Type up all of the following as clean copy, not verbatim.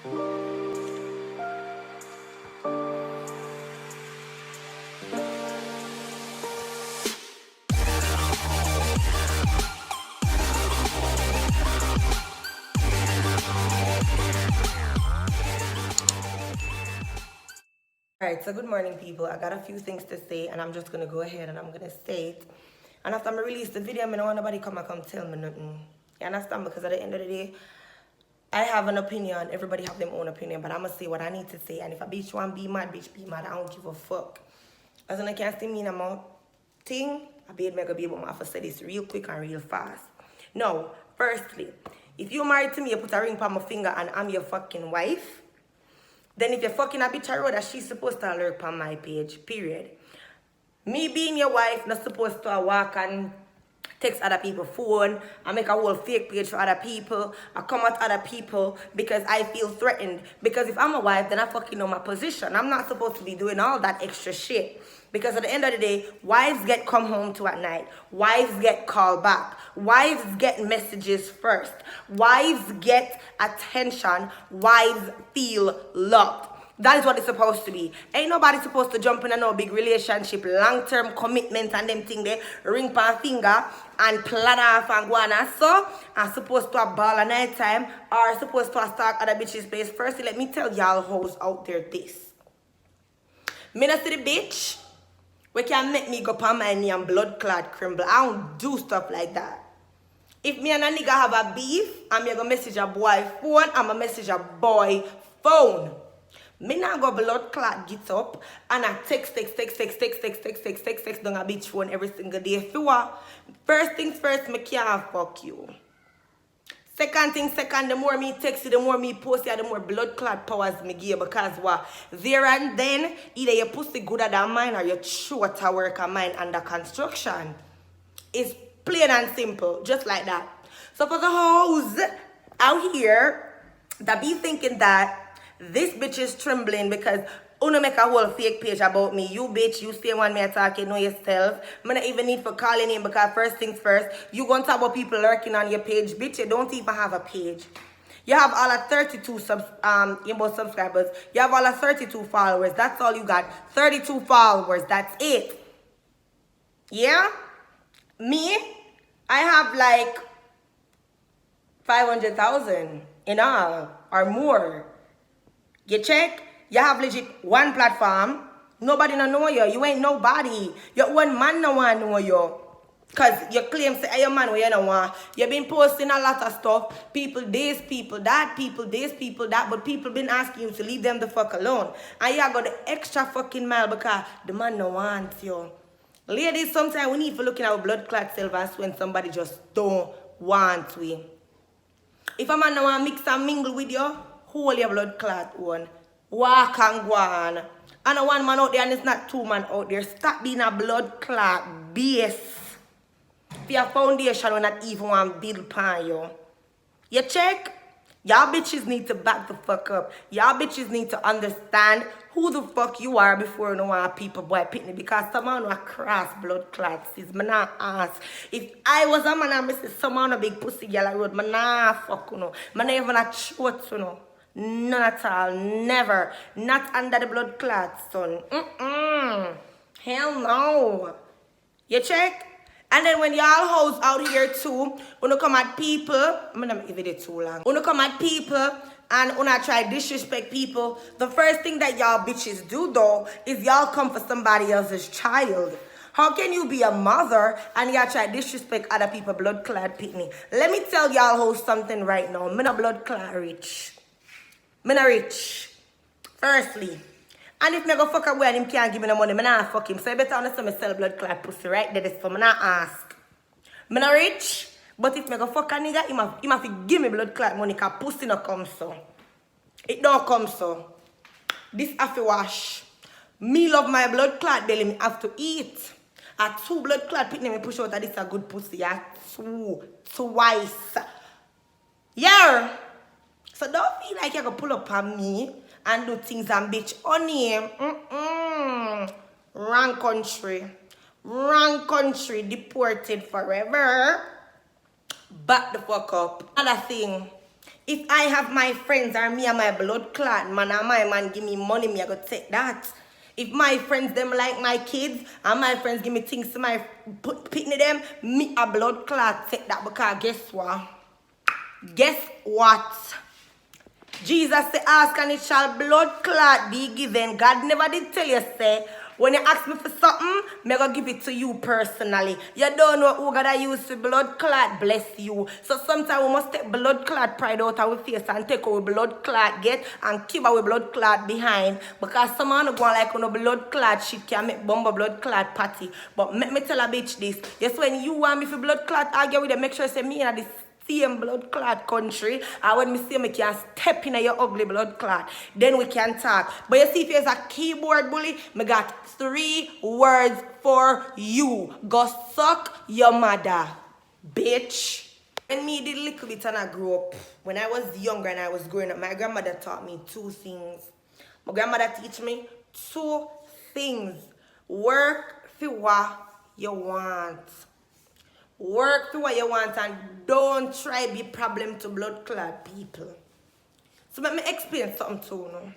Alright, so good morning, people. I got a few things to say, and I'm just gonna go ahead and I'm gonna say it. And after I release the video, I don't want nobody come tell me nothing. You understand? Because at the end of the day, I have an opinion. Everybody have their own opinion, but I'm gonna say what I need to say. And if a bitch want be mad, bitch be mad. I don't give a fuck. As in, I can't see me in a thing. I be able to say this real quick and real fast. Now, firstly, if you married to me, you put a ring on my finger and I'm your fucking wife. Then if you're fucking a bitch a road, that she's supposed to lurk on my page, period. Me being your wife, not supposed to walk and text other people's phone and make a whole fake page for other people. I come at other people because I feel threatened. Because if I'm a wife, then I fucking know my position. I'm not supposed to be doing all that extra shit. Because at the end of the day, wives get come home to at night. Wives get called back. Wives get messages first. Wives get attention. Wives feel loved. That is what it's supposed to be. Ain't nobody supposed to jump in a no big relationship, long-term commitment and them thing they ring pan finger and plan off and go on and so. I'm supposed to have ball at night time or supposed to stalk other bitches' place. Firstly, let me tell y'all hoes out there this. Me not see the bitch. We can make me go on my knee and blood clot crumble. I don't do stuff like that. If me and a nigga have a beef, I'm gonna message a boy phone, I'm gonna message a boy phone. Me not go blood clot get up and I text down a bitch phone every single day. First things first, me can't fuck you. Second thing, the more me text you, the more me post you, the more blood clot powers me give. Because what? There and then, either your pussy gooder than mine or your shorter work of mine under construction. It's plain and simple, just like that. So for the hoes out here that be thinking that this bitch is trembling because Uno make a whole fake page about me. You bitch, you stay one me talking, know yourself. I don't even need for calling in because first things first, you gonna talk about people lurking on your page. Bitch, you don't even have a page. You have all of 32 subscribers. You have all of 32 followers. That's all you got. 32 followers. That's it. Yeah? Me? I have like 500,000 in all or more. You check? You have legit one platform. Nobody no know you. You ain't nobody. Your one man no one know you. Cause you claim say your man where you don't want. You been posting a lot of stuff. People this, people that, people this, people that. But people been asking you to leave them the fuck alone. And you got the extra fucking mile because the man no want you. Ladies, sometimes we need to look in our blood clot self when somebody just don't want we. If a man no want mix and mingle with you, hold your blood clot one. Walk and go on. And a one man out there and it's not two man out there. Stop being a blood clot base. For your foundation will not even want to build upon you. You check? Y'all bitches need to back the fuck up. Y'all bitches need to understand who the fuck you are before you know want people boy pitney. Because someone will cross blood clots is me not ask. If I was a man and I see someone a big pussy girl I road, me not fuck you know. Me not even a short you know. None at all. Never. Not under the blood clots, son. Hell no. You check? And then when y'all hoes out here too, when you come at people, I'm gonna make the video too long. When you come at people and when I try disrespect people, the first thing that y'all bitches do though is y'all come for somebody else's child. How can you be a mother and y'all try disrespect other people blood clot pitney? Let me tell y'all hoes something right now. I'm not blood clot rich. I'm not rich. Firstly. And if me go fuck away and him can't give me no money, me not fuck him. So I better understand me sell blood clot pussy right there. So me not ask. Me not rich. But if me go fuck a nigga, he have to give me blood clot money because pussy no come so. It don't come so. This have to wash. Me love my blood clot belly, me have to eat. A 2 blood clot pitney me push out that this a good pussy. A 2. Twice. Yeah. So don't feel like you can pull up on me and do things and bitch on him. Wrong country. Wrong country. Deported forever. Back the fuck up. Another thing. If I have my friends or me and my blood clot man and my man give me money, me I go take that. If my friends them like my kids and my friends give me things to my pitney them, me a blood clot take that because guess what? Guess what? Jesus said, ask and it shall blood clot be given. God never did tell you, say, when you ask me for something, me gonna give it to you personally. You don't know who God I use for blood clot, bless you. So sometimes we must take blood clot pride out of our face and take our blood clot get and keep our blood clot behind. Because someone go like on a blood clot shit can make bumble blood clot party. But let me tell a bitch this. Yes, when you want me for blood clot, argue with them, make sure you say me in this same blood clot country, and when me say me can step in your ugly blood clot, then we can talk. But you see, if you're a keyboard bully, me got 3 words for you. Go suck your mother, bitch. When me did a little bit and I grew up, when I was younger and I was growing up, my grandmother taught me 2 things. My grandmother teach me 2 things. Work for what you want. Work for what you want and don't try be problem to blood clot people. So let me explain something too now.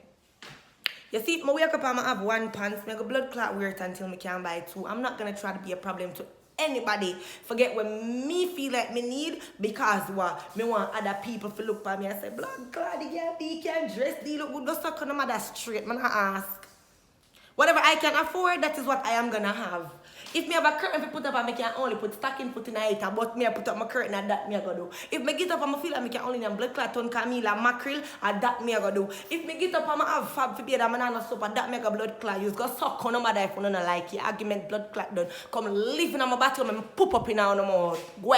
You see, if I wake up and I have 1 pants, I go blood clot wear it until I can buy 2. I'm not gonna try to be a problem to anybody. Forget what me feel like me need because what me want other people to look at me and say, blood clot, you can dress, you look good, just suck on the mother straight, man, I ask. Whatever I can afford, that is what I am gonna have. If me have a curtain to put up and I can only put stocking foot in it, but me I put up my curtain and that me I go do. If me get up and I feel like I can only have blood clot on Camila mackerel and that me I go do. If me get up and I have fab for beer and banana soup and that me I go blood clot use. Go suck on no matter if you don't like it. Argument blood clot done. Come live in my bathroom and poop up in our mouth. Go.